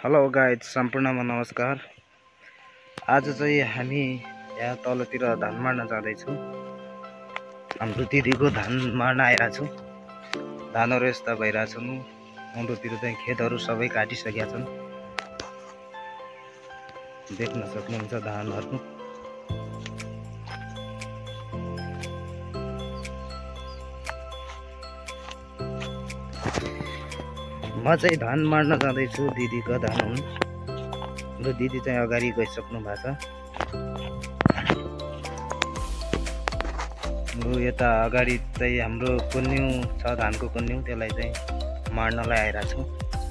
Hello guys, सम्पूर्णमा नमस्कार। आज चाहिँ हामी यहाँ तलतिर धान मार्न जाँदैछौँ। हाम्रो दिदीको धान मार्न आइरहेको छु। धानहरू यस्ता भइरहेछन्। हाम्रोतिर चाहिँ खेतहरू सबै काटिसकेका छन्। देख्न सक्नुहुन्छ धानहरू। म चाहिँ धान मार्न जाँदैछु। दिदीको धान हुन् र दिदी चाहिँ अगाडि गइसक्नु भएको छ। यता अगाडि चाहिँ हाम्रो कुन्यु छ, धानको कुन्यु, त्यसलाई चाहिँ मार्नलाई आइरहेको छु,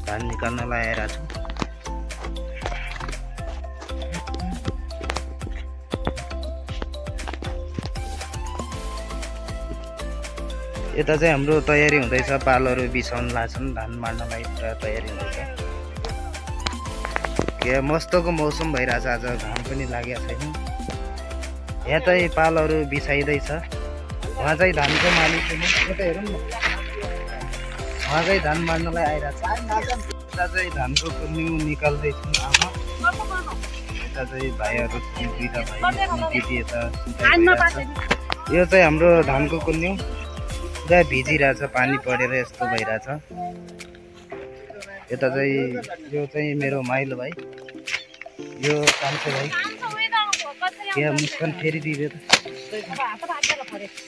धान निकाल्नलाई आइरहेको छु। यता चाहिँ हाम्रो तयारी हुँदैछ, पालहरू बिसाउन लाग्छन्, धान मार्नलाई पुरा तयारी हुँदैछ। के मस्तको मौसम भइरहेछ, आज घाम पनि लागेको छैन। यहाँ चाहिँ पालहरू बिसाइँदैछ। उहाँ चाहिँ धानको मालिक हुनु, यता हेरौँ न, उहाँ चाहिँ धान मार्नलाई आइरहेछ। यता चाहिँ धानको कुन्यु निकाल्दैछन् आमा। यता चाहिँ भाइहरू दुईवटा भाइ, दिदी यता सुताइरहेछ। यो चाहिँ हाम्रो धानको कुन्यु पुरा भिजिरहेछ, पानी परेर यस्तो भइरहेछ। यता चाहिँ यो चाहिँ मेरो माइलो भाइ, यो कान्छो भाइ, यहाँ मुस्कान फेरि दिदी।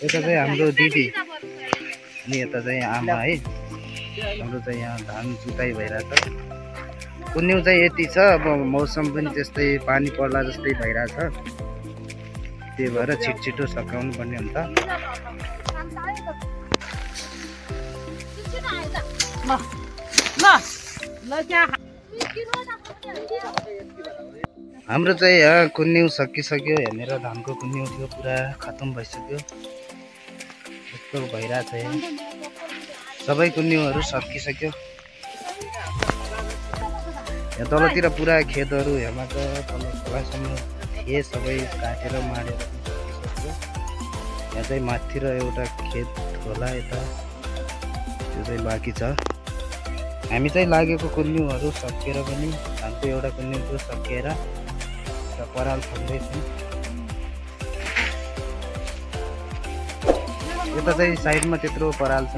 यता चाहिँ हाम्रो दिदी अनि यता चाहिँ आमा है। हाम्रो चाहिँ यहाँ धान जुताइ भइरहेछ। कुन्यु चाहिँ यति छ, अब मौसम पनि त्यस्तै पानी पर्ला जस्तै भइरहेछ। त्यही भएर छिटो सकाउनु पर्ने हुन्छ। हाम्रो चाहिँ यहाँ कुन्यु सकिसक्यो। हेरेर धानको कुन्यु थियो, पुरा खतम भइसक्यो। यस्तो भइरहेछ यहाँ, सबै कुन्युहरू सकिसक्यो। यहाँ तलतिर पुरा खेतहरू हेर्न त तल खोलासम्म थिए, सबै काटेर माडेर सकिसक्यो। यहाँ चाहिँ माथि र एउटा खेत होला, यता त्यो चाहिँ बाँकी छ। हामी चाहिँ लागेको कुन्युहरू सकिएर पनि धानको एउटा कुन्युको सकिएर पराल फल्दैछौँ। यता चाहिँ साइडमा त्यत्रो पराल छ।